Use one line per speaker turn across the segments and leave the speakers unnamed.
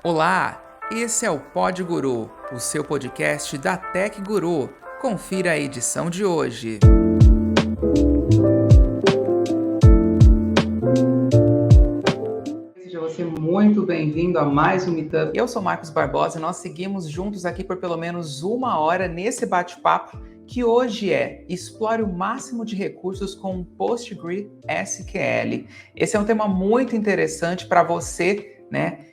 Olá, esse é o Pod Guru, o seu podcast da Tech Guru. Confira a edição de hoje. Seja você muito bem-vindo a mais um Meetup. Eu sou Marcos Barbosa e nós seguimos juntos aqui por pelo menos uma hora nesse bate-papo que hoje é Explore o máximo de recursos com PostgreSQL. Esse é um tema muito interessante para você,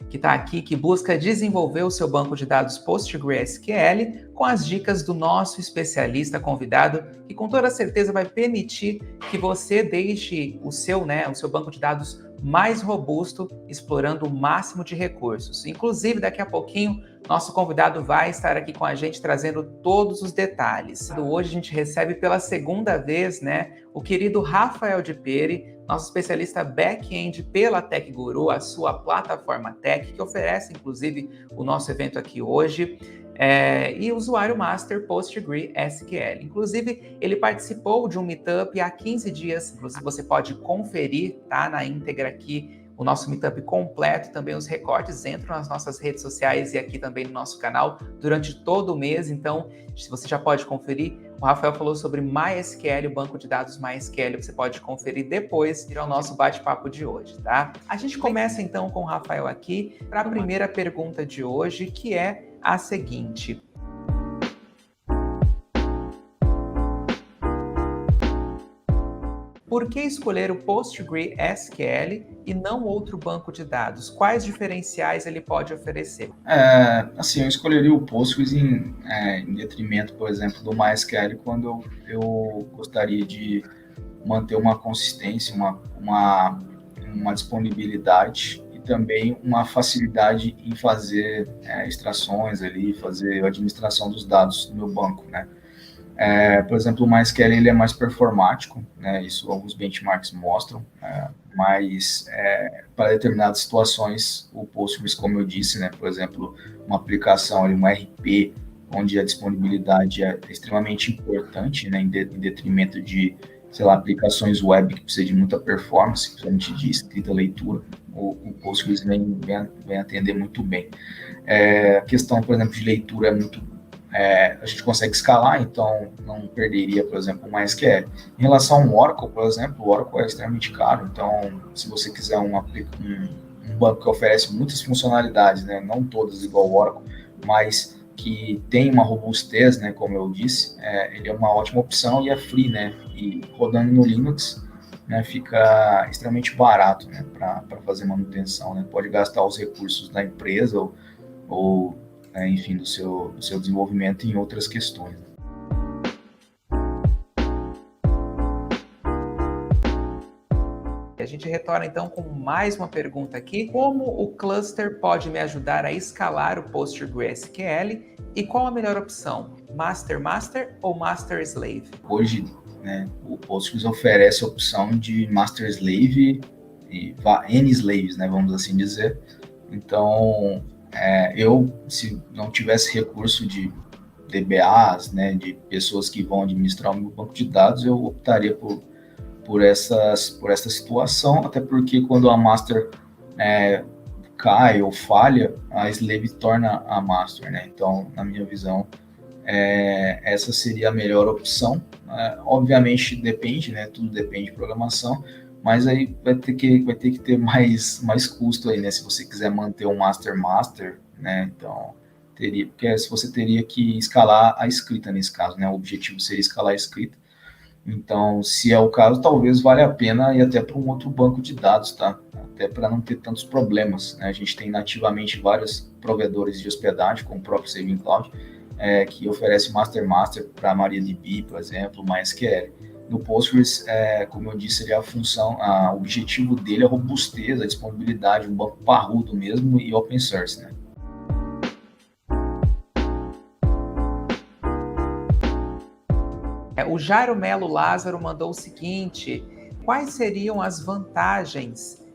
que está aqui, que busca desenvolver o seu banco de dados PostgreSQL com as dicas do nosso especialista convidado, que com toda certeza vai permitir que você deixe o seu banco de dados mais robusto, explorando o máximo de recursos. Inclusive, daqui a pouquinho, nosso convidado vai estar aqui com a gente trazendo todos os detalhes. Hoje a gente recebe pela segunda vez, o querido Rafael de Pere, nosso especialista back-end pela Tech Guru, a sua plataforma tech, que oferece, inclusive, o nosso evento aqui hoje, e usuário master PostgreSQL. Inclusive, ele participou de um meetup há 15 dias, inclusive você pode conferir, tá, na íntegra aqui, o nosso meetup completo, também os recortes entram nas nossas redes sociais e aqui também no nosso canal durante todo o mês, então você já pode conferir. O Rafael falou sobre MySQL, o banco de dados MySQL, você pode conferir depois ao nosso bate-papo de hoje, tá? A gente começa então com o Rafael aqui para a primeira pergunta de hoje, que é a seguinte: por que escolher o PostgreSQL e não outro banco de dados? Quais diferenciais ele pode oferecer?
Eu escolheria o Postgres em detrimento, por exemplo, do MySQL, quando eu gostaria de manter uma consistência, uma disponibilidade e também uma facilidade em fazer extrações ali, fazer a administração dos dados do meu banco, né? Por exemplo, o MySQL ele é mais performático, né? Isso alguns benchmarks mostram, mas para determinadas situações, o Postgres, como eu disse, né? Por exemplo, uma aplicação, um RP, onde a disponibilidade é extremamente importante, né? Em detrimento de, sei lá, aplicações web que precisam de muita performance, principalmente de escrita e leitura, o Postgres vem atender muito bem. A questão, por exemplo, de leitura é muito a gente consegue escalar, então não perderia, por exemplo, o MySQL. Em relação ao Oracle, por exemplo, o Oracle é extremamente caro, então se você quiser um banco que oferece muitas funcionalidades, né, não todas igual o Oracle, mas que tem uma robustez, né, como eu disse, ele é uma ótima opção e é free, né, e rodando no Linux, né, fica extremamente barato, né, para fazer manutenção, né, pode gastar os recursos da empresa ou enfim, do seu desenvolvimento em outras questões.
A gente retorna então com mais uma pergunta aqui: como o cluster pode me ajudar a escalar o PostgreSQL e qual a melhor opção, Master ou Master Slave?
Hoje, né, o Postgres oferece a opção de Master Slave e N slaves, né, vamos assim dizer. Então, se não tivesse recurso de DBAs, né, de pessoas que vão administrar o meu banco de dados, eu optaria por essa situação, até porque quando a master cai ou falha, a slave torna a master, né? Então, na minha visão, essa seria a melhor opção. Obviamente depende, né? Tudo depende de programação, mas aí vai ter que ter mais custo aí, né? Se você quiser manter um master, né? Então porque você teria que escalar a escrita nesse caso, né? O objetivo seria escalar a escrita. Então, se é o caso, talvez valha a pena ir até para um outro banco de dados, tá? Até para não ter tantos problemas, né? A gente tem nativamente vários provedores de hospedagem, como o próprio Saving Cloud, que oferece Master para MariaDB, por exemplo, MySQL. No Postgres, como eu disse, ele é o objetivo dele é a robustez, a disponibilidade, um banco parrudo mesmo e open source, né?
O Jairo Melo Lázaro mandou o seguinte: quais seriam as vantagens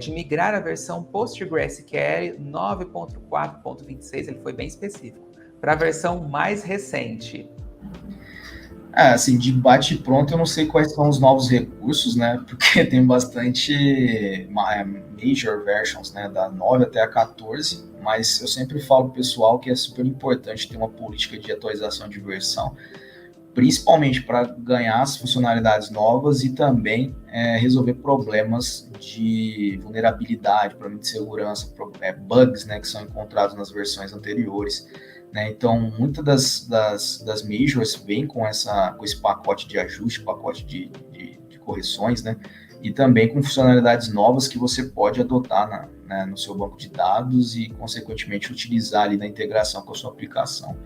de migrar a versão PostgreSQL 9.4.26, ele foi bem específico, para a versão mais recente?
Assim, de bate-pronto eu não sei quais são os novos recursos, né? Porque tem bastante major versions, né? Da 9 até a 14, mas eu sempre falo pro pessoal que é super importante ter uma política de atualização de versão, principalmente para ganhar as funcionalidades novas e também resolver problemas de vulnerabilidade, problemas de segurança, bugs, né, que são encontrados nas versões anteriores. Né? Então, muitas das majors vêm com esse pacote de ajuste, pacote de correções, né? E também com funcionalidades novas que você pode adotar no seu banco de dados e, consequentemente, utilizar ali na integração com a sua aplicação.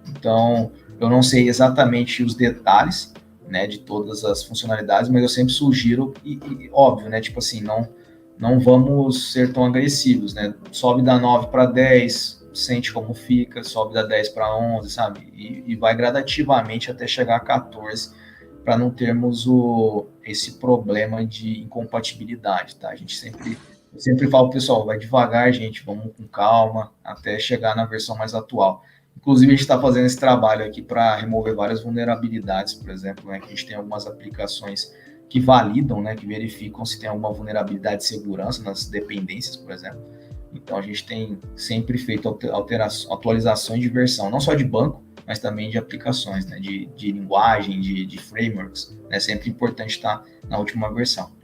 Então, eu não sei exatamente os detalhes, né, de todas as funcionalidades, mas eu sempre sugiro, e óbvio, né, tipo assim, não vamos ser tão agressivos, né, sobe da 9 para 10, sente como fica, sobe da 10 para 11, sabe, e vai gradativamente até chegar a 14, para não termos esse problema de incompatibilidade, tá, eu sempre falo, pessoal, vai devagar, gente, vamos com calma, até chegar na versão mais atual. Inclusive, a gente está fazendo esse trabalho aqui para remover várias vulnerabilidades, por exemplo, né, que a gente tem algumas aplicações que validam, né, que verificam se tem alguma vulnerabilidade de segurança nas dependências, por exemplo. Então, a gente tem sempre feito atualizações de versão, não só de banco, mas também de aplicações, né, de linguagem, de frameworks. É sempre importante estar na última versão.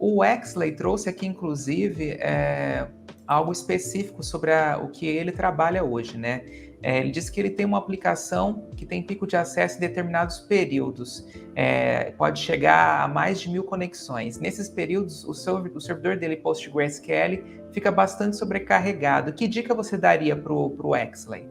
O Exley trouxe aqui, inclusive, algo específico sobre o que ele trabalha hoje, né? Ele disse que ele tem uma aplicação que tem pico de acesso em determinados períodos, pode chegar a mais de 1000 conexões. Nesses períodos, o servidor dele, PostgreSQL, fica bastante sobrecarregado. Que dica você daria para o Exley?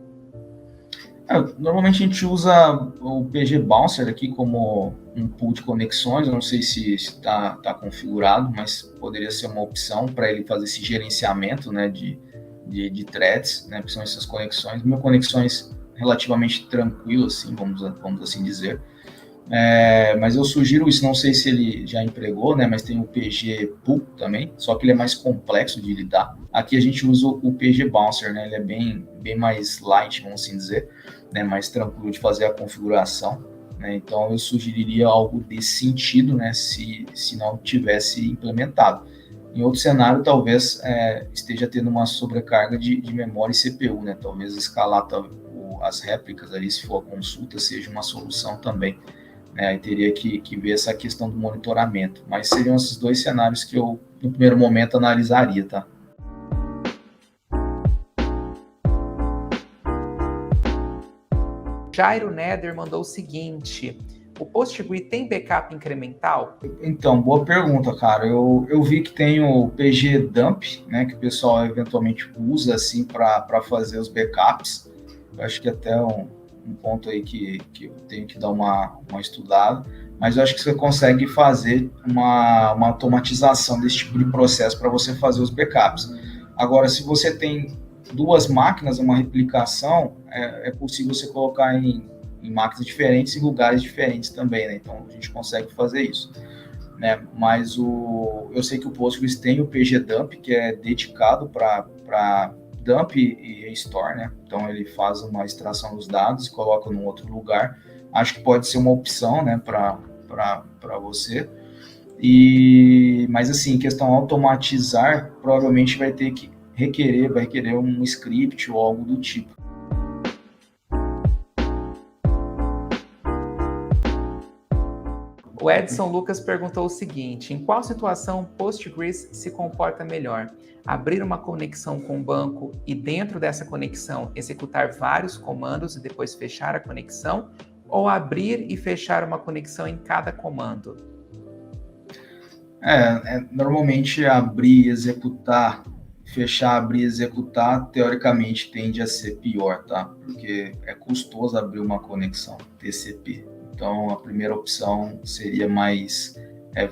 Normalmente a gente usa o PG Bouncer aqui como um pool de conexões, eu não sei se está configurado, mas poderia ser uma opção para ele fazer esse gerenciamento, né, de threads, né, que são essas conexões. Minhas conexões relativamente tranquilas, assim, vamos assim dizer. Mas eu sugiro isso, não sei se ele já empregou, né, mas tem o PG Pool também, só que ele é mais complexo de lidar. Aqui a gente usa o PG Bouncer, né, ele é bem mais light, vamos assim dizer, né, mais tranquilo de fazer a configuração, né, então eu sugeriria algo desse sentido, né, se não tivesse implementado. Em outro cenário, talvez esteja tendo uma sobrecarga de memória e CPU, né, talvez escalar as réplicas ali, se for a consulta, seja uma solução também. Aí teria que ver essa questão do monitoramento, mas seriam esses dois cenários que eu, no primeiro momento, analisaria, tá?
Jairo Neder mandou o seguinte: o PostgreSQL tem backup incremental?
Então, boa pergunta, cara. Eu vi que tem o PG Dump, né, que o pessoal eventualmente usa assim para fazer os backups. Eu acho que até um ponto aí que eu tenho que dar uma estudada, mas eu acho que você consegue fazer uma automatização desse tipo de processo para você fazer os backups. Agora, se você tem duas máquinas, uma replicação, é possível você colocar em máquinas diferentes e lugares diferentes também, né? Então, a gente consegue fazer isso. Né? Mas eu sei que o Postgres tem o PG Dump, que é dedicado para dump e restore, né? Então ele faz uma extração dos dados e coloca num outro lugar. Acho que pode ser uma opção, né, para você. Mas assim, questão automatizar, provavelmente vai requerer um script ou algo do tipo.
O Edson Lucas perguntou o seguinte: em qual situação Postgres se comporta melhor? Abrir uma conexão com o banco e dentro dessa conexão executar vários comandos e depois fechar a conexão? Ou abrir e fechar uma conexão em cada comando?
Normalmente abrir e executar, fechar, abrir e executar, teoricamente tende a ser pior, tá? Porque é custoso abrir uma conexão TCP. Então, a primeira opção seria mais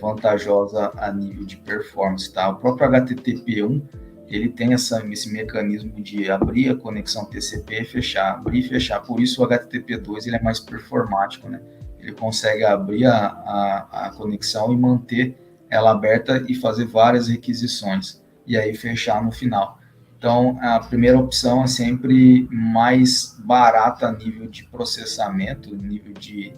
vantajosa a nível de performance, tá? O próprio HTTP1, ele tem esse mecanismo de abrir a conexão TCP e fechar, abrir e fechar. Por isso, o HTTP2 ele é mais performático, né? Ele consegue abrir a conexão e manter ela aberta e fazer várias requisições, e aí fechar no final. Então, a primeira opção é sempre mais barata a nível de processamento, nível de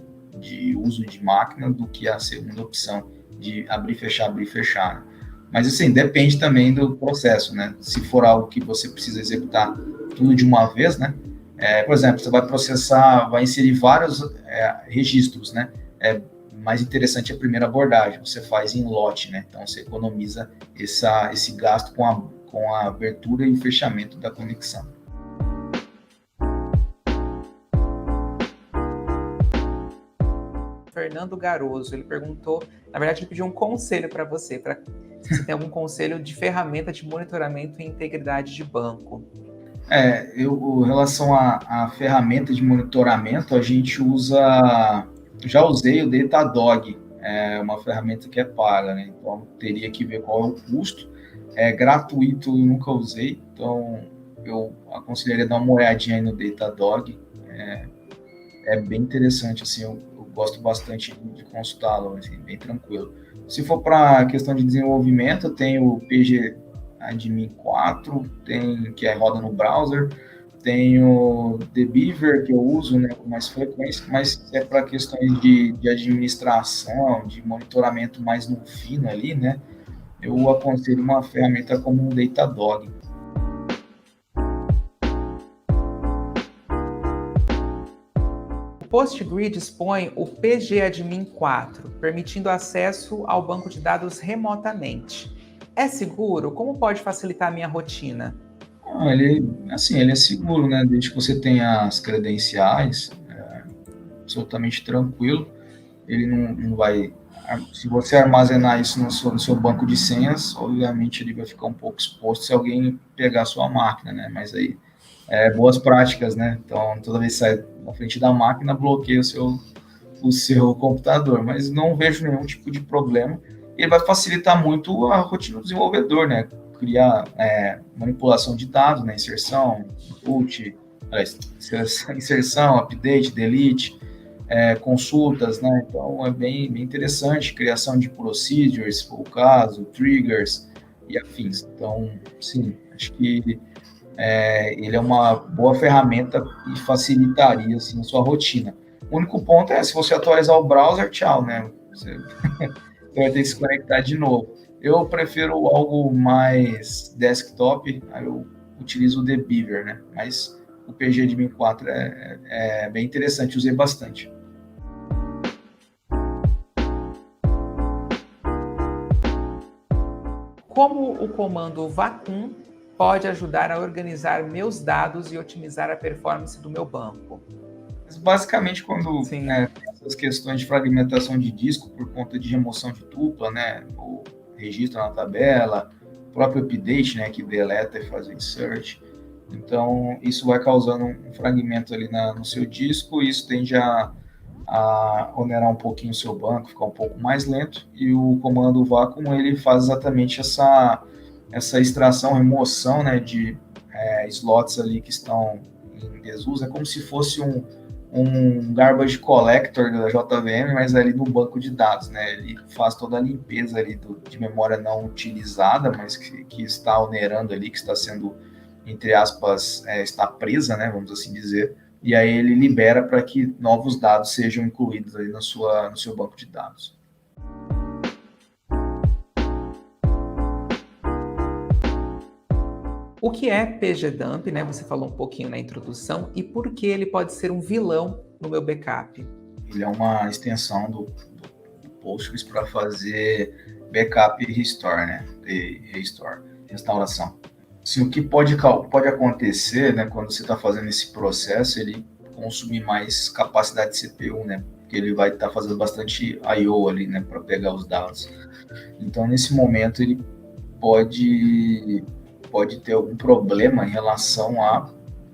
uso de máquina, do que a segunda opção de abrir e fechar. Mas, assim, depende também do processo, né? Se for algo que você precisa executar tudo de uma vez, né? Por exemplo, você vai processar, vai inserir vários registros, né? Mais interessante a primeira abordagem, você faz em lote, né? Então, você economiza esse gasto com a abertura e o fechamento da conexão.
Fernando Garoso, ele perguntou, na verdade ele pediu um conselho para você, se você tem algum conselho de ferramenta de monitoramento e integridade de banco.
Em relação à ferramenta de monitoramento, a gente já usei o Datadog, uma ferramenta que é paga, né? Então teria que ver qual é o custo. É gratuito, eu nunca usei, então eu aconselharia dar uma olhadinha aí no Datadog. É bem interessante, assim, eu gosto bastante de consultá-lo, assim, bem tranquilo. Se for para a questão de desenvolvimento, tem o PG Admin 4, que roda no browser, tem o The Beaver, que eu uso, né, com mais frequência, mas é para questões de administração, de monitoramento mais no fino ali, né, eu aconselho uma ferramenta como o Datadog.
O PostGrid dispõe o PGAdmin 4, permitindo acesso ao banco de dados remotamente. É seguro? Como pode facilitar a minha rotina?
Ele é seguro, né? Desde que você tenha as credenciais, absolutamente tranquilo. Ele não vai... Se você armazenar isso no seu banco de senhas, obviamente ele vai ficar um pouco exposto se alguém pegar a sua máquina, né? Mas aí, boas práticas, né? Então, toda vez que sai na frente da máquina, bloqueia o seu computador. Mas não vejo nenhum tipo de problema. Ele vai facilitar muito a rotina do desenvolvedor, né? Criar manipulação de dados, né? Inserção, input, inserção, update, delete, consultas, né? Então é bem interessante, criação de procedures, se for o caso, triggers e afins. Então, sim, acho que ele é uma boa ferramenta e facilitaria assim, a sua rotina. O único ponto é, se você atualizar o browser, tchau, né? Você vai ter que se conectar de novo. Eu prefiro algo mais desktop, aí eu utilizo o The Beaver, né? Mas o PGAdmin 4 é bem interessante, usei bastante.
Como o comando vacuum pode ajudar a organizar meus dados e otimizar a performance do meu banco?
Mas basicamente, quando tem essas questões de fragmentação de disco por conta de remoção de dupla, né, o registro na tabela, o próprio update, né, que deleta e faz o insert, então isso vai causando um fragmento ali no seu disco, e isso tende a onerar um pouquinho o seu banco, ficar um pouco mais lento, e o comando vacuum ele faz exatamente essa extração, remoção, né, de slots ali que estão em desuso. É como se fosse um garbage collector da JVM, mas ali no banco de dados, né? Ele faz toda a limpeza ali de memória não utilizada, mas que está onerando ali, que está sendo, entre aspas, está presa, né? Vamos assim dizer. E aí ele libera para que novos dados sejam incluídos ali no seu banco de dados.
O que é pgdump, né? Você falou um pouquinho na introdução, e por que ele pode ser um vilão no meu backup?
Ele é uma extensão do Postgres para fazer backup e restore, né? Restauração. Assim, o que pode acontecer, né, quando você está fazendo esse processo, ele consumir mais capacidade de CPU, né? Porque ele vai estar fazendo bastante I/O ali, né, para pegar os dados. Então, nesse momento, ele pode ter algum problema em relação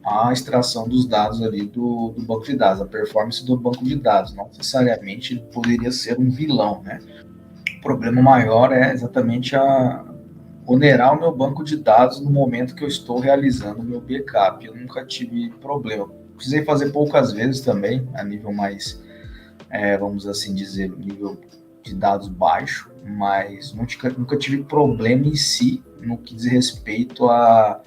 à extração dos dados ali do banco de dados, a performance do banco de dados. Não necessariamente ele poderia ser um vilão, né? O problema maior é exatamente onerar o meu banco de dados no momento que eu estou realizando o meu backup. Eu nunca tive problema. Precisei fazer poucas vezes também, a nível mais, vamos assim dizer, nível de dados baixo, mas nunca tive problema em si no que diz respeito a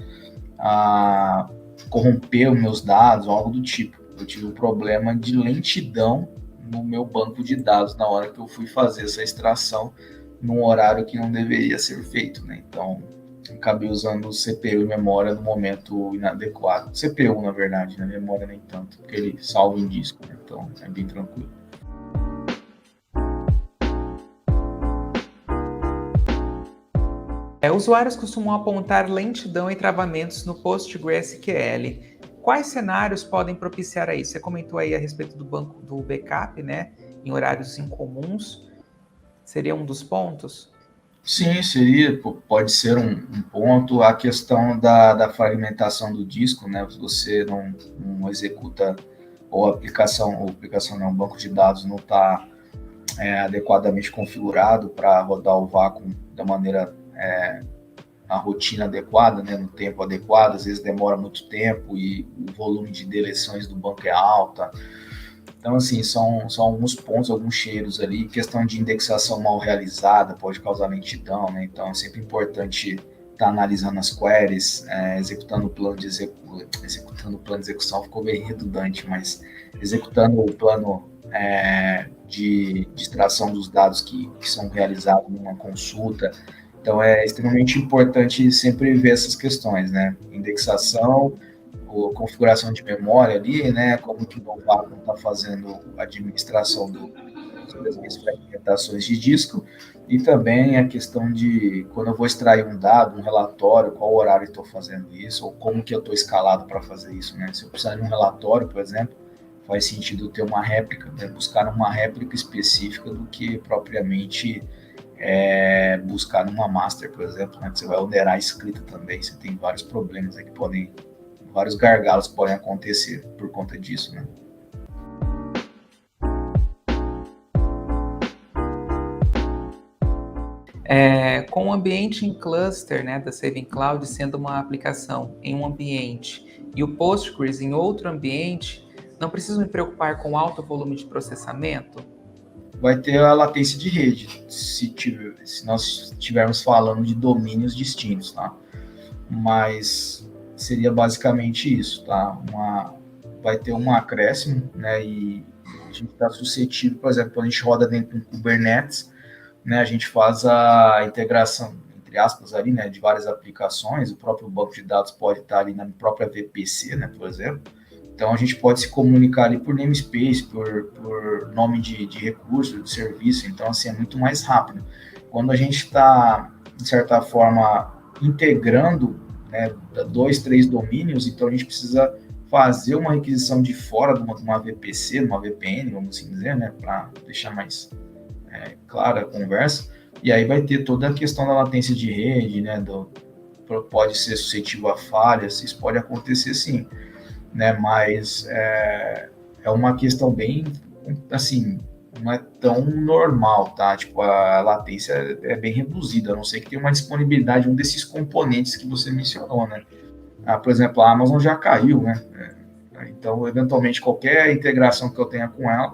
corromper os meus dados, algo do tipo. Eu tive um problema de lentidão no meu banco de dados na hora que eu fui fazer essa extração num horário que não deveria ser feito, né? Então, acabei usando o CPU e memória no momento inadequado. CPU, na verdade, né? Memória nem tanto, porque ele salva em disco, né? Então é bem tranquilo.
Usuários costumam apontar lentidão e travamentos no PostgreSQL. Quais cenários podem propiciar isso? Você comentou aí a respeito do banco do backup, né? Em horários incomuns. Seria um dos pontos?
Sim, seria, pode ser um ponto. A questão da fragmentação do disco, né? Se você não executa, ou a aplicação não, o banco de dados não está adequadamente configurado para rodar o vácuo da maneira, na rotina adequada, né? No tempo adequado, às vezes demora muito tempo e o volume de deleções do banco é alta. Então, assim, são alguns pontos, alguns cheiros ali. Questão de indexação mal realizada pode causar lentidão, né? Então, é sempre importante estar analisando as queries, executando o plano de execução, ficou bem redundante, mas executando o plano de extração dos dados que são realizados numa consulta. Então, é extremamente importante sempre ver essas questões, né? Indexação, configuração de memória ali, né? Como que o novato está fazendo a administração das minhas fragmentações de disco, e também a questão de quando eu vou extrair um dado, um relatório, qual horário estou fazendo isso, ou como que eu estou escalado para fazer isso, né? Se eu precisar de um relatório, por exemplo, faz sentido ter uma réplica, né? Buscar uma réplica específica do que propriamente buscar numa master, por exemplo, né? Que você vai onerar a escrita também, você tem vários problemas aí que podem, vários gargalos que podem acontecer por conta disso, né?
Com o ambiente em cluster, né, da Saving Cloud sendo uma aplicação em um ambiente e o Postgres em outro ambiente, não preciso me preocupar com alto volume de processamento?
Vai ter a latência de rede, se nós estivermos falando de domínios distintos, tá? Mas seria basicamente isso, tá? Vai ter um acréscimo, né? E a gente está suscetível, por exemplo, quando a gente roda dentro do Kubernetes, né? A gente faz a integração, entre aspas, ali, né? De várias aplicações, o próprio banco de dados pode estar ali na própria VPC, né? Por exemplo. Então, a gente pode se comunicar ali por namespace, por nome de recurso, de serviço. Então, assim, é muito mais rápido. Quando a gente está, de certa forma, integrando, né, 2, 3 domínios, então a gente precisa fazer uma requisição de fora de uma VPC, de uma VPN, vamos assim dizer, né, para deixar mais clara a conversa. E aí vai ter toda a questão da latência de rede, né, pode ser suscetível a falhas, isso pode acontecer sim, né, mas é uma questão bem, assim, não é tão normal, tá? Tipo, a latência é bem reduzida, a não ser que tenha uma disponibilidade de um desses componentes que você mencionou, né? Por exemplo, a Amazon já caiu, né? Então, eventualmente, qualquer integração que eu tenha com ela,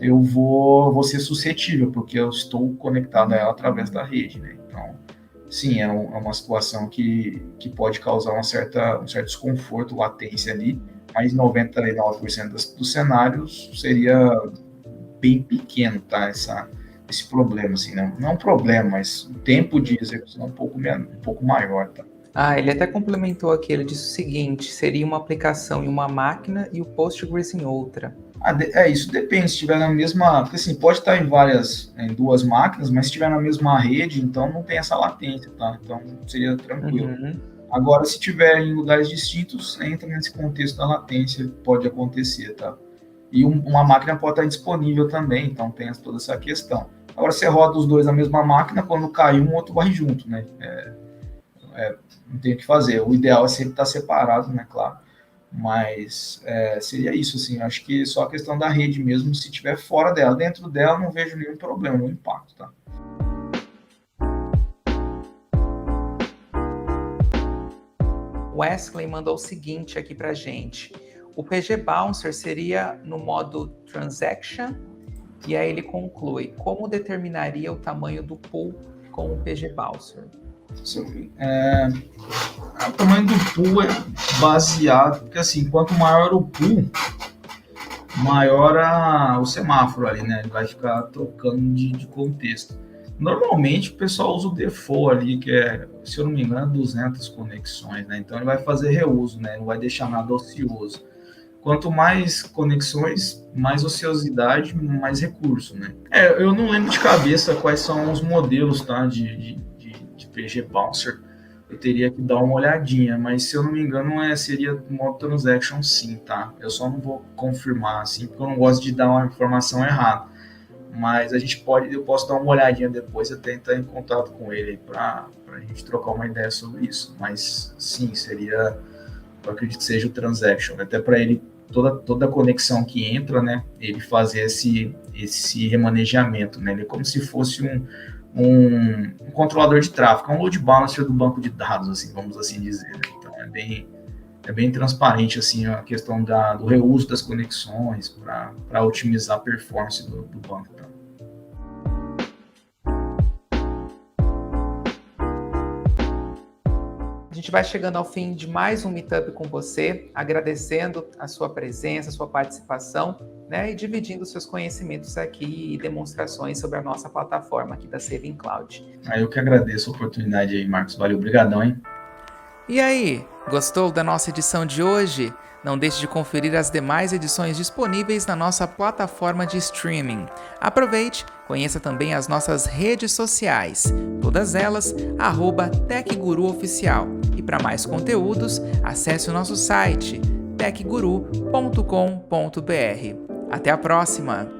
eu vou ser suscetível, porque eu estou conectado a ela através da rede, né? Então, sim, é uma situação que pode causar um certo desconforto, latência ali, mas 99% dos cenários seria bem pequeno, tá? Esse problema, assim, não é um problema, mas o tempo de execução é um pouco maior, tá?
Ele até complementou aqui, ele disse o seguinte, seria uma aplicação em uma máquina e o Postgres em outra.
Isso depende, se estiver na mesma, porque assim, pode estar em duas máquinas, mas se estiver na mesma rede, então não tem essa latência, tá? Então seria tranquilo. Uhum. Agora, se estiver em lugares distintos, entra nesse contexto da latência, pode acontecer, tá? E uma máquina pode estar indisponível também, então tem toda essa questão. Agora, você roda os dois na mesma máquina, quando cai um, outro vai junto, né? Não tem o que fazer. O ideal é sempre estar separado, né? Claro. Mas seria isso, assim. Acho que só a questão da rede mesmo, se estiver fora dela. Dentro dela, não vejo nenhum problema, nenhum impacto, tá?
Wesley mandou o seguinte aqui pra gente. O PG Bouncer seria no modo Transaction, e aí ele conclui, como determinaria o tamanho do pool com o PG Bouncer?
O tamanho do pool é baseado, porque assim, quanto maior o pool, maior o semáforo ali, né? Ele vai ficar trocando de contexto. Normalmente o pessoal usa o default ali, que é, se eu não me engano, 200 conexões, né? Então ele vai fazer reuso, né? Não vai deixar nada ocioso. Quanto mais conexões, mais ociosidade, mais recurso, né? Eu não lembro de cabeça quais são os modelos, tá? De PG Bouncer. Eu teria que dar uma olhadinha, mas se eu não me engano seria modo transaction sim, tá? Eu só não vou confirmar assim, porque eu não gosto de dar uma informação errada. Mas eu posso dar uma olhadinha depois e tentar em contato com ele para a gente trocar uma ideia sobre isso. Mas sim, eu acredito que seja o transaction, até para ele toda a conexão que entra, né? Ele fazer esse remanejamento, né? Ele é como se fosse um controlador de tráfego, um load balancer do banco de dados, assim, vamos assim dizer. Né? Então é bem transparente assim a questão do reuso das conexões para otimizar a performance do banco. Tá?
A gente vai chegando ao fim de mais um Meetup com você, agradecendo a sua presença, a sua participação, né, e dividindo seus conhecimentos aqui e demonstrações sobre a nossa plataforma aqui da Saving Cloud.
Eu que agradeço a oportunidade aí, Marcos. Valeu, obrigadão, hein?
E aí, gostou da nossa edição de hoje? Não deixe de conferir as demais edições disponíveis na nossa plataforma de streaming. Aproveite, conheça também as nossas redes sociais, todas elas @TechGuruOficial. E para mais conteúdos, acesse o nosso site techguru.com.br. Até a próxima!